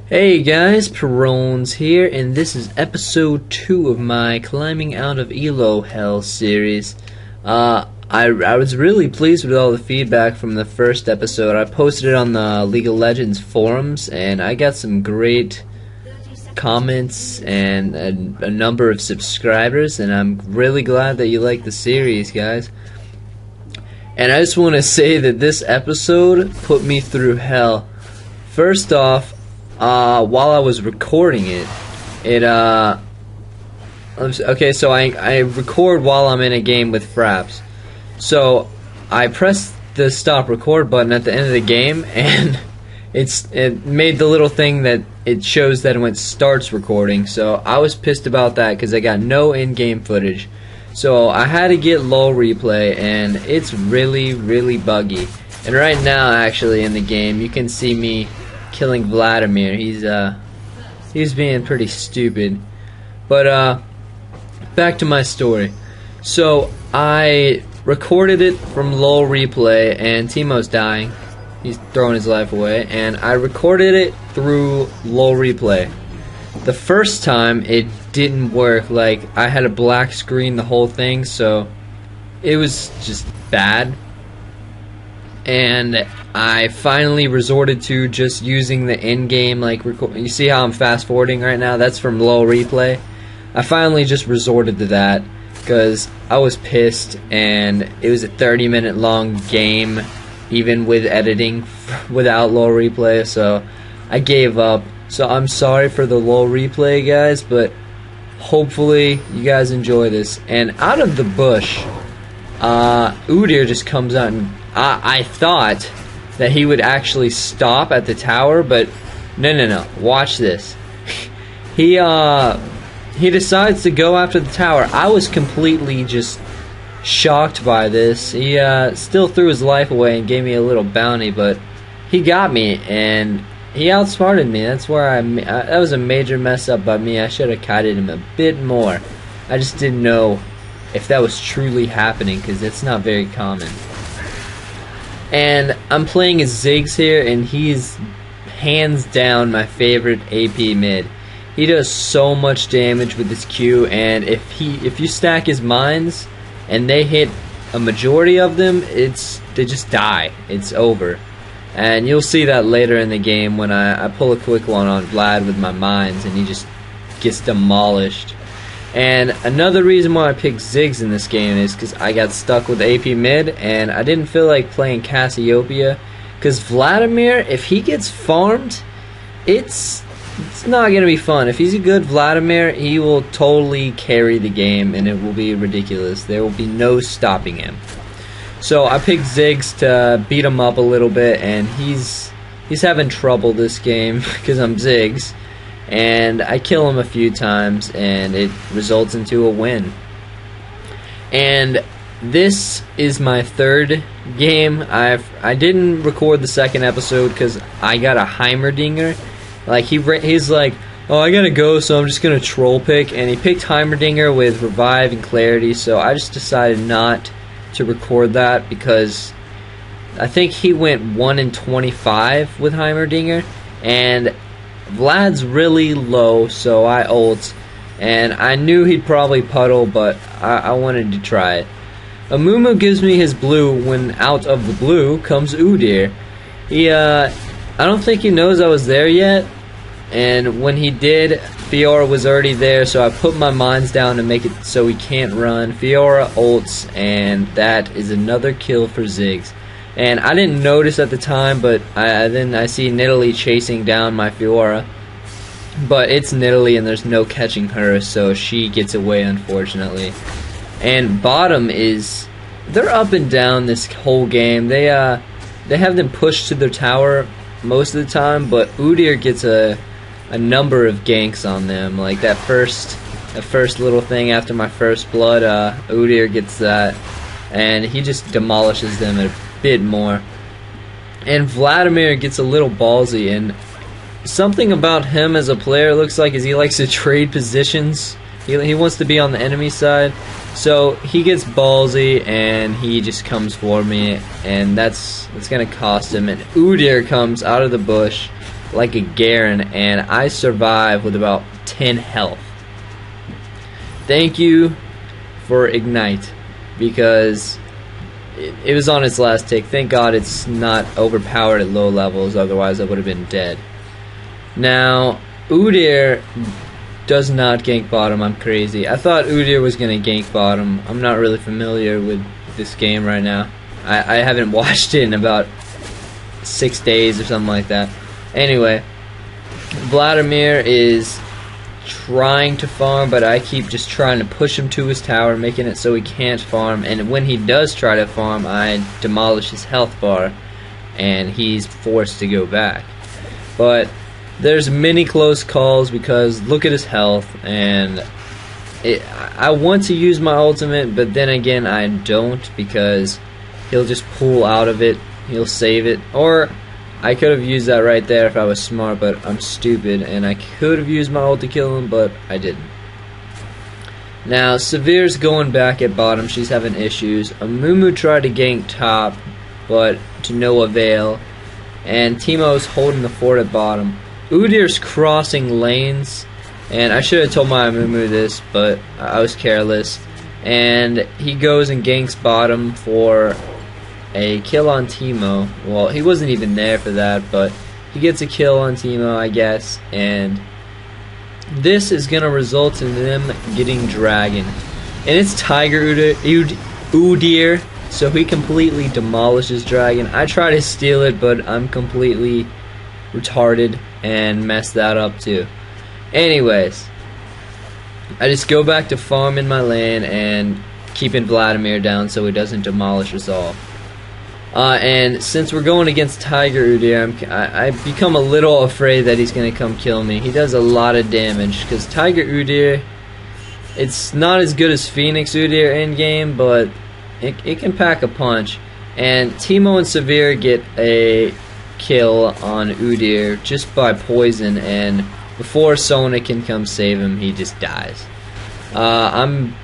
Hey guys, Perones here, and this is episode 2 of my Climbing Out of Elo Hell series. I was really pleased with all the feedback from the first episode. I posted it on the League of Legends forums, and I got some great comments and a number of subscribers, and I'm really glad that you like the series, guys. And I just want to say that this episode put me through hell. First off, while I was recording it, okay, so I record while I'm in a game with fraps. So I pressed the stop record button at the end of the game, and it made the little thing that it shows that it starts recording. So I was pissed about that because I got no in-game footage. So I had to get low replay, and it's really buggy. And right now, actually, in the game, you can see me killing Vladimir. He's being pretty stupid. But back to my story. So I recorded it from low replay, and Timo's dying. He's throwing his life away, and I recorded it through low replay. The first time it didn't work. Like, I had a black screen the whole thing, so it was just bad. And I finally resorted to just using the in-game, like, you see how I'm fast forwarding right now? That's from low replay. I finally just resorted to that because I was pissed, and it was a 30-minute long game, even with editing without low replay, so I gave up. So I'm sorry for the low replay, guys, but hopefully you guys enjoy this. And out of the bush, Udyr just comes out, and I thought that he would actually stop at the tower, but no. Watch this. He decides to go after the tower. I was completely just shocked by this. He still threw his life away and gave me a little bounty, but he got me, and he outsmarted me. That's where that was a major mess up by me. I should have kited him a bit more. I just didn't know if that was truly happening, because it's not very common. And I'm playing as Ziggs here, and he's hands down my favorite AP mid. He does so much damage with his Q, and if you stack his mines and they hit a majority of them, they just die. It's over. And you'll see that later in the game when I pull a quick one on Vlad with my mines, and he just gets demolished. And another reason why I picked Ziggs in this game is because I got stuck with AP mid, and I didn't feel like playing Cassiopeia, because Vladimir, if he gets farmed, it's not going to be fun. If he's a good Vladimir, he will totally carry the game, and it will be ridiculous. There will be no stopping him. So I picked Ziggs to beat him up a little bit, and he's having trouble this game because I'm Ziggs. And I kill him a few times, and it results into a win. And this is my third game. I didn't record the second episode because I got a Heimerdinger. Like, he's like, oh, I gotta go, so I'm just gonna troll pick. And he picked Heimerdinger with Revive and Clarity, so I just decided not to record that because I think he went 1 in 25 with Heimerdinger, and Vlad's really low, so I ult, and I knew he'd probably puddle, but I wanted to try it. Amumu gives me his blue when out of the blue comes Udyr. I don't think he knows I was there yet, and when he did, Fiora was already there, so I put my mines down to make it so he can't run. Fiora ults, and that is another kill for Ziggs. And I didn't notice at the time, but then I see Nidalee chasing down my Fiora. But it's Nidalee, and there's no catching her, so she gets away, unfortunately. And bottom is, they're up and down this whole game. They have them pushed to their tower most of the time, but Udyr gets a number of ganks on them. Like that first little thing after my first blood, Udyr gets that, and he just demolishes them a bit more. And Vladimir gets a little ballsy, and something about him as a player looks like is he likes to trade positions. He wants to be on the enemy side, so he gets ballsy and he just comes for me, and that's gonna cost him. And Udyr comes out of the bush, like a Garen, and I survive with about 10 health. Thank you for Ignite, because it was on its last tick. Thank God it's not overpowered at low levels, otherwise I would have been dead. Now, Udyr does not gank bottom. I'm crazy. I thought Udyr was going to gank bottom. I'm not really familiar with this game right now. I haven't watched it in about 6 days or something like that. Anyway, Vladimir is trying to farm, but I keep just trying to push him to his tower, making it so he can't farm, and when he does try to farm, I demolish his health bar, and he's forced to go back. But there's many close calls, because look at his health, and I want to use my ultimate, but then again I don't, because he'll just pull out of it, he'll save it, or I could have used that right there if I was smart, but I'm stupid, and I could have used my ult to kill him, but I didn't. Now, Severe's going back at bottom. She's having issues. Amumu tried to gank top, but to no avail. And Teemo's holding the fort at bottom. Udyr's crossing lanes, and I should have told my Amumu this, but I was careless. And he goes and ganks bottom for a kill on Teemo. Well, he wasn't even there for that, but he gets a kill on Teemo, I guess, and this is gonna result in them getting Dragon. And it's Tiger Udyr, so he completely demolishes Dragon. I try to steal it, but I'm completely retarded and messed that up too. Anyways, I just go back to farm in my lane and keeping Vladimir down so he doesn't demolish us all. And since we're going against Tiger Udyr, I become a little afraid that he's going to come kill me. He does a lot of damage, because Tiger Udyr, it's not as good as Phoenix Udyr in game, but it can pack a punch. And Teemo and Severe get a kill on Udyr just by poison, and before Sona can come save him, he just dies. I'm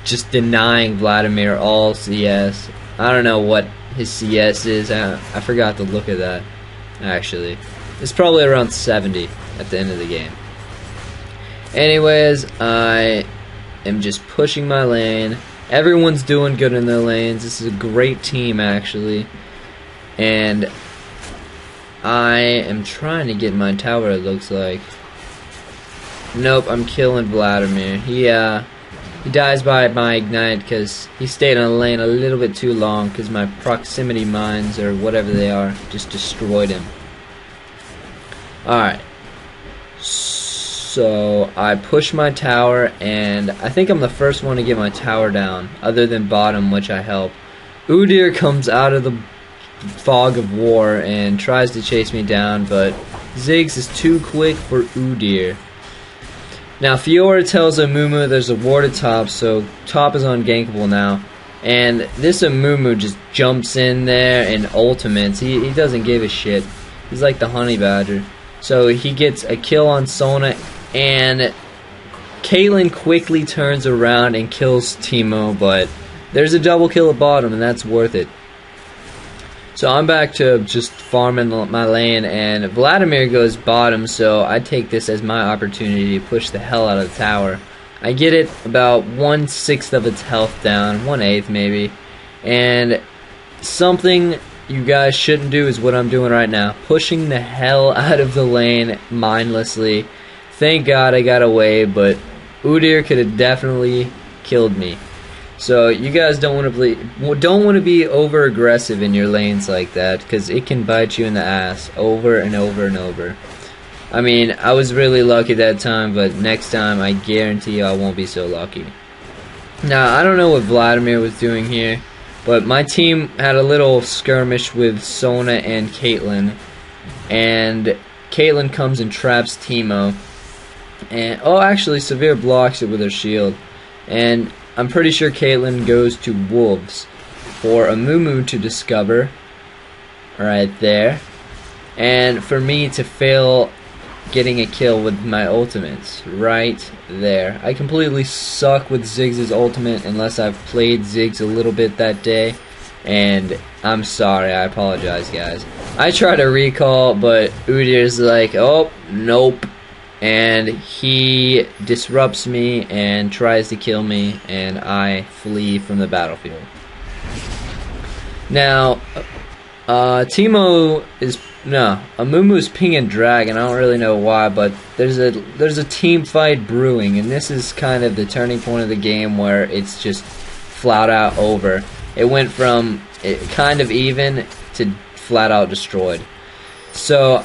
just denying Vladimir all CS. I don't know what his CS is. I forgot to look at that, actually. It's probably around 70 at the end of the game. Anyways, I am just pushing my lane. Everyone's doing good in their lanes. This is a great team, actually. And I am trying to get my tower, it looks like. Nope, I'm killing Vladimir. He dies by my Ignite because he stayed on the lane a little bit too long, because my proximity mines, or whatever they are, just destroyed him. Alright. So, I push my tower, and I think I'm the first one to get my tower down, other than bottom, which I help. Udyr comes out of the fog of war and tries to chase me down, but Ziggs is too quick for Udyr. Now, Fiora tells Amumu there's a ward at top, so top is ungankable now. And this Amumu just jumps in there and ultimates. He doesn't give a shit. He's like the honey badger. So he gets a kill on Sona, and Caitlyn quickly turns around and kills Teemo, but there's a double kill at bottom, and that's worth it. So I'm back to just farming my lane, and Vladimir goes bottom, so I take this as my opportunity to push the hell out of the tower. I get it about 1/6 of its health down, 1/8 maybe, and something you guys shouldn't do is what I'm doing right now, pushing the hell out of the lane mindlessly. Thank God I got away, but Udyr could have definitely killed me. So you guys don't want to be over aggressive in your lanes like that, because it can bite you in the ass over and over and over. I mean, I was really lucky that time, but next time I guarantee you I won't be so lucky. Now, I don't know what Vladimir was doing here, but my team had a little skirmish with Sona and Caitlyn, and Caitlyn comes and traps Teemo, and oh, actually Severe blocks it with her shield, and I'm pretty sure Caitlyn goes to Wolves for Amumu to discover right there, and for me to fail getting a kill with my ultimates right there. I completely suck with Ziggs' ultimate unless I've played Ziggs a little bit that day, and I'm sorry, I apologize, guys. I try to recall, but Udyr's like, oh, nope. And he disrupts me and tries to kill me, and I flee from the battlefield. Now, Amumu's pinging Dragon. I don't really know why, but there's a team fight brewing, and this is kind of the turning point of the game where it's just flat out over. It went from kind of even to flat out destroyed. So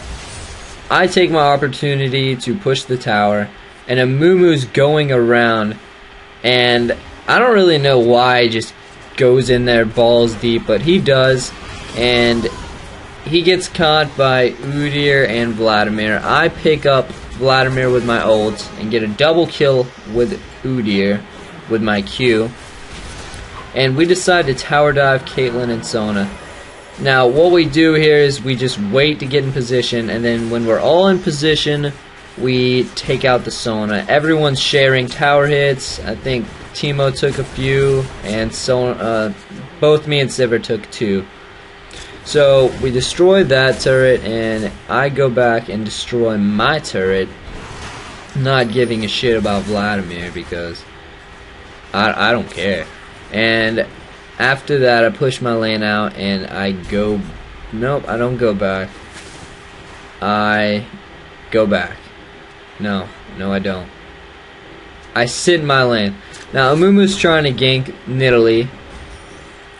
I take my opportunity to push the tower, and Amumu's going around, and I don't really know why he just goes in there balls deep, but he does, and he gets caught by Udyr and Vladimir. I pick up Vladimir with my ult and get a double kill with Udyr with my Q, and we decide to tower dive Caitlyn and Sona. Now what we do here is we just wait to get in position, and then when we're all in position we take out the Sona. Everyone's sharing tower hits. I think Teemo took a few, and Sona, both me and Sivir took 2. So we destroy that turret, and I go back and destroy my turret, not giving a shit about Vladimir because I don't care. And after that I push my lane out and I go, nope, I don't go back. I go back. No, I don't. I sit in my lane. Now Amumu's trying to gank Nidalee,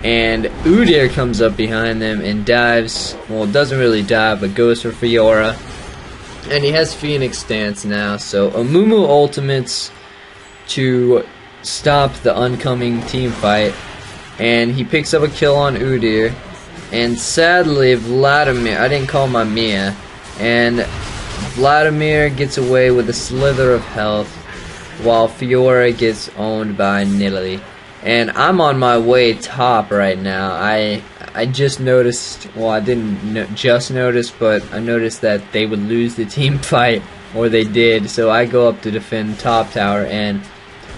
and Udyr comes up behind them and dives, well, doesn't really dive, but goes for Fiora. And he has Phoenix stance now, so Amumu ultimates to stop the oncoming team fight, and he picks up a kill on Udyr. And sadly, Vladimir, I didn't call my Mia, and Vladimir gets away with a slither of health, while Fiora gets owned by Nidalee. And I'm on my way top right now. I just noticed, well, I didn't just notice, but I noticed that they would lose the team fight, or they did, so I go up to defend top tower, and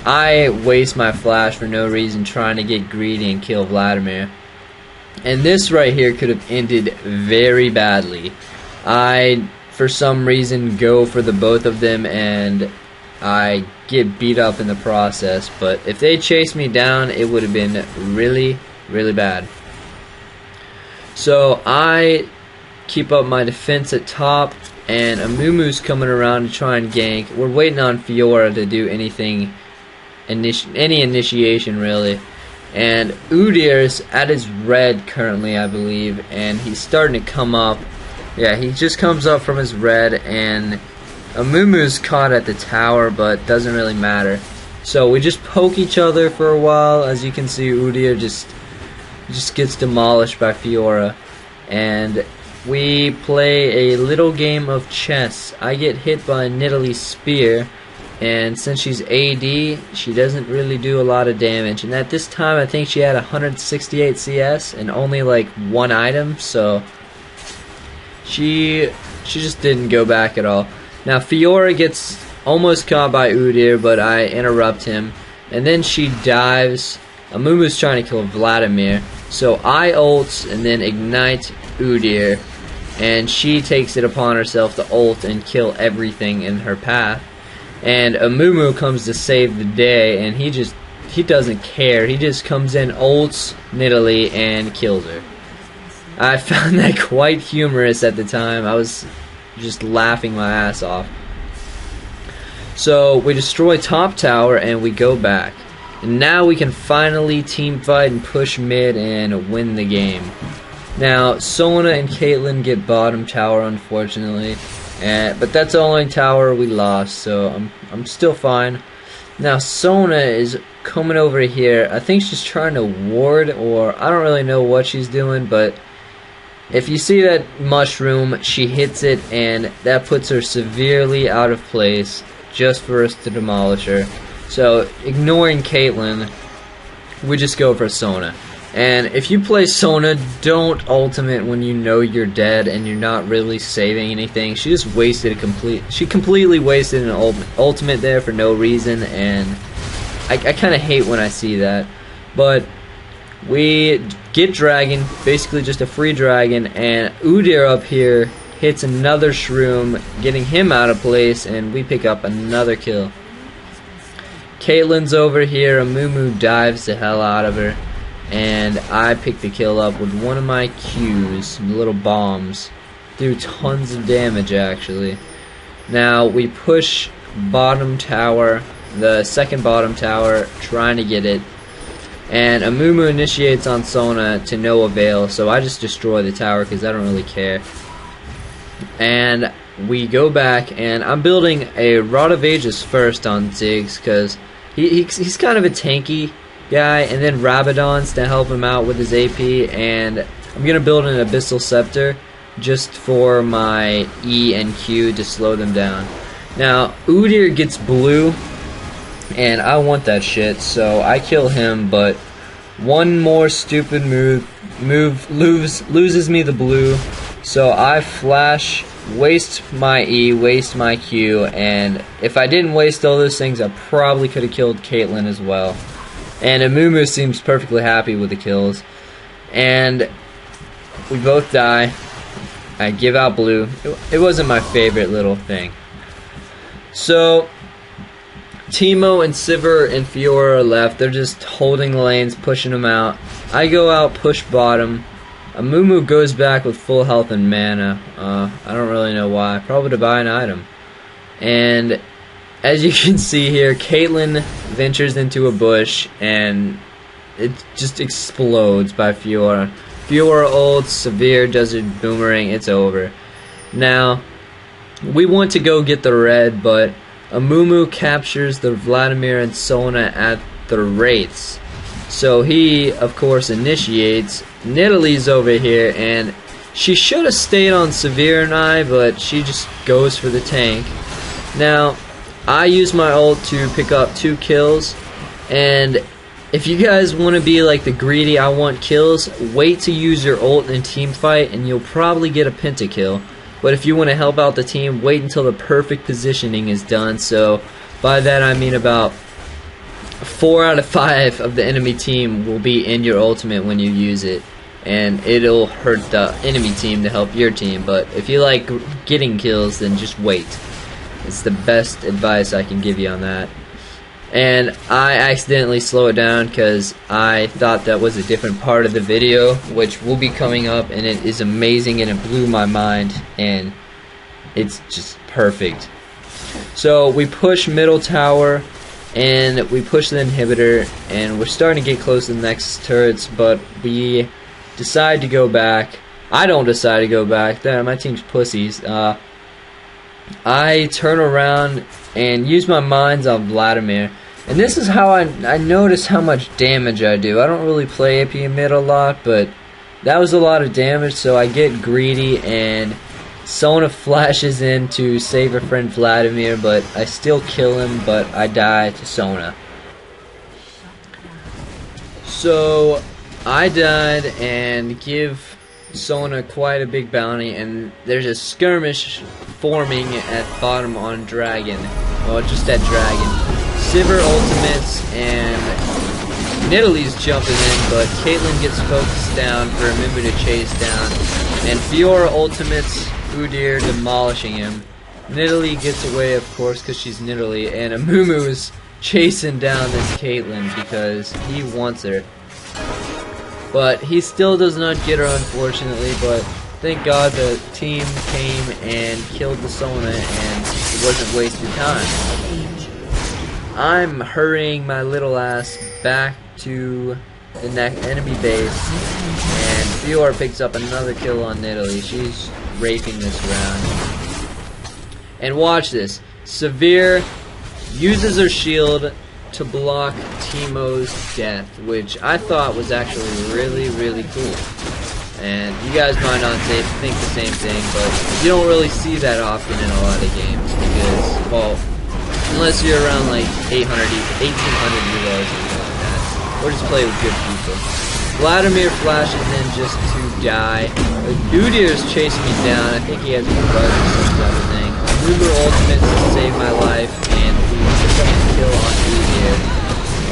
I waste my flash for no reason trying to get greedy and kill Vladimir. And this right here could have ended very badly. I, for some reason, go for the both of them, and I get beat up in the process, but if they chased me down, it would have been really, really bad. So I keep up my defense at top, and Amumu's coming around to try and gank. We're waiting on Fiora to do anything, any initiation really. And Udyr's at his red currently, I believe, and he's starting to come up. Yeah, he just comes up from his red, and Amumu's caught at the tower, but doesn't really matter. So we just poke each other for a while. As you can see, Udyr just gets demolished by Fiora, and we play a little game of chess. I get hit by Nidalee's spear, and since she's AD, she doesn't really do a lot of damage. And at this time, I think she had 168 CS and only like 1 item, so she just didn't go back at all. Now Fiora gets almost caught by Udyr, but I interrupt him, and then she dives. Amumu's trying to kill Vladimir, so I ult and then ignite Udyr, and she takes it upon herself to ult and kill everything in her path. And Amumu comes to save the day, and he doesn't care. He just comes in, ults Nidalee, and kills her. I found that quite humorous at the time. I was just laughing my ass off. So we destroy top tower and we go back. And now we can finally team fight and push mid and win the game. Now Sona and Caitlyn get bottom tower, unfortunately, but that's the only tower we lost, so I'm still fine. Now Sona is coming over here. I think she's trying to ward, or I don't really know what she's doing, but if you see that mushroom, she hits it, and that puts her severely out of place just for us to demolish her. So ignoring Caitlyn, we just go for Sona. And if you play Sona, don't ultimate when you know you're dead and you're not really saving anything. She just wasted she completely wasted an ultimate there for no reason, and I kind of hate when I see that. But we get dragon, basically just a free dragon, and Udyr up here hits another shroom, getting him out of place, and we pick up another kill. Caitlyn's over here, Amumu dives the hell out of her, and I pick the kill up with one of my Qs, the little bombs. Do tons of damage actually. Now we push bottom tower, the second bottom tower, trying to get it. And Amumu initiates on Sona to no avail, so I just destroy the tower because I don't really care. And we go back, and I'm building a Rod of Ages first on Ziggs because he's kind of a tanky guy, and then Rabadon's to help him out with his AP, and I'm going to build an Abyssal Scepter just for my E and Q to slow them down. Now, Udyr gets blue, and I want that shit, so I kill him, but one more stupid move loses me the blue, so I flash, waste my E, waste my Q, and if I didn't waste all those things, I probably could have killed Caitlyn as well. And Amumu seems perfectly happy with the kills, and we both die. I give out blue. It wasn't my favorite little thing. So Teemo and Sivir and Fiora are left. They're just holding the lanes, pushing them out. I go out, push bottom. Amumu goes back with full health and mana. I don't really know why. Probably to buy an item. And as you can see here, Caitlyn ventures into a bush and it just explodes by Fiora. Fiora ults, Sivir does a boomerang, it's over. Now, we want to go get the red, but Amumu captures the Vladimir and Sona at the Wraiths. So he, of course, initiates. Nidalee's over here, and she should have stayed on Sivir and I, but she just goes for the tank. Now, I use my ult to pick up 2 kills, and if you guys want to be like the greedy I want kills, wait to use your ult in a team fight and you'll probably get a pentakill. But if you want to help out the team, wait until the perfect positioning is done. So by that I mean about 4 out of 5 of the enemy team will be in your ultimate when you use it, and it'll hurt the enemy team to help your team. But if you like getting kills, then just wait. It's the best advice I can give you on that. And I accidentally slow it down because I thought that was a different part of the video, which will be coming up, and it is amazing and it blew my mind and it's just perfect. So we push middle tower and we push the inhibitor, and we're starting to get close to the next turrets, but we decide to go back. I don't decide to go back. My team's pussies. I turn around and use my mines on Vladimir, and this is how I notice how much damage I do. I don't really play AP mid a lot, but that was a lot of damage, so I get greedy and Sona flashes in to save her friend Vladimir, but I still kill him, but I die to Sona. So I died and give Sona quite a big bounty, and there's a skirmish forming at bottom on Dragon. Well, just at Dragon. Sivir ultimates, and Nidalee's jumping in, but Caitlyn gets focused down for Amumu to chase down, and Fiora ultimates Udyr, demolishing him. Nidalee gets away, of course, because she's Nidalee, and Amumu is chasing down this Caitlyn because he wants her. But he still does not get her, unfortunately, but thank God the team came and killed the Sona, and it wasn't wasted time. I'm hurrying my little ass back to the enemy base, and Fiora picks up another kill on Nidalee. She's raping this round. And watch this. Sivir uses her shield to block Teemo's death, which I thought was actually really, really cool. And you guys might not think the same thing, but you don't really see that often in a lot of games because, well, unless you're around like 1800 heroes or something like that, or just play with good people. Vladimir flashes in just to die. Udyr's chasing me down. I think he has a buzz or some type of thing. Uber ultimates to save my life, and we get a kill on Udyr.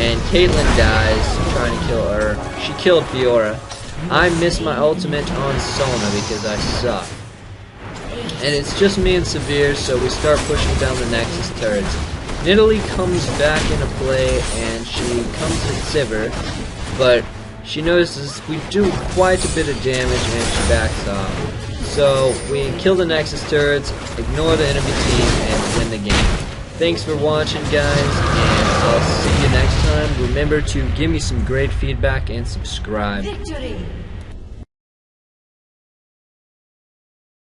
And Caitlyn dies, trying to kill her. She killed Fiora. I missed my ultimate on Sona because I suck. And it's just me and Severe, so we start pushing down the Nexus turrets. Nidalee comes back into play, and she comes at Sivir, but she notices we do quite a bit of damage, and she backs off. So we kill the Nexus turrets, ignore the enemy team, and win the game. Thanks for watching, guys, and I'll see you next time. Remember to give me some great feedback and subscribe. Victory!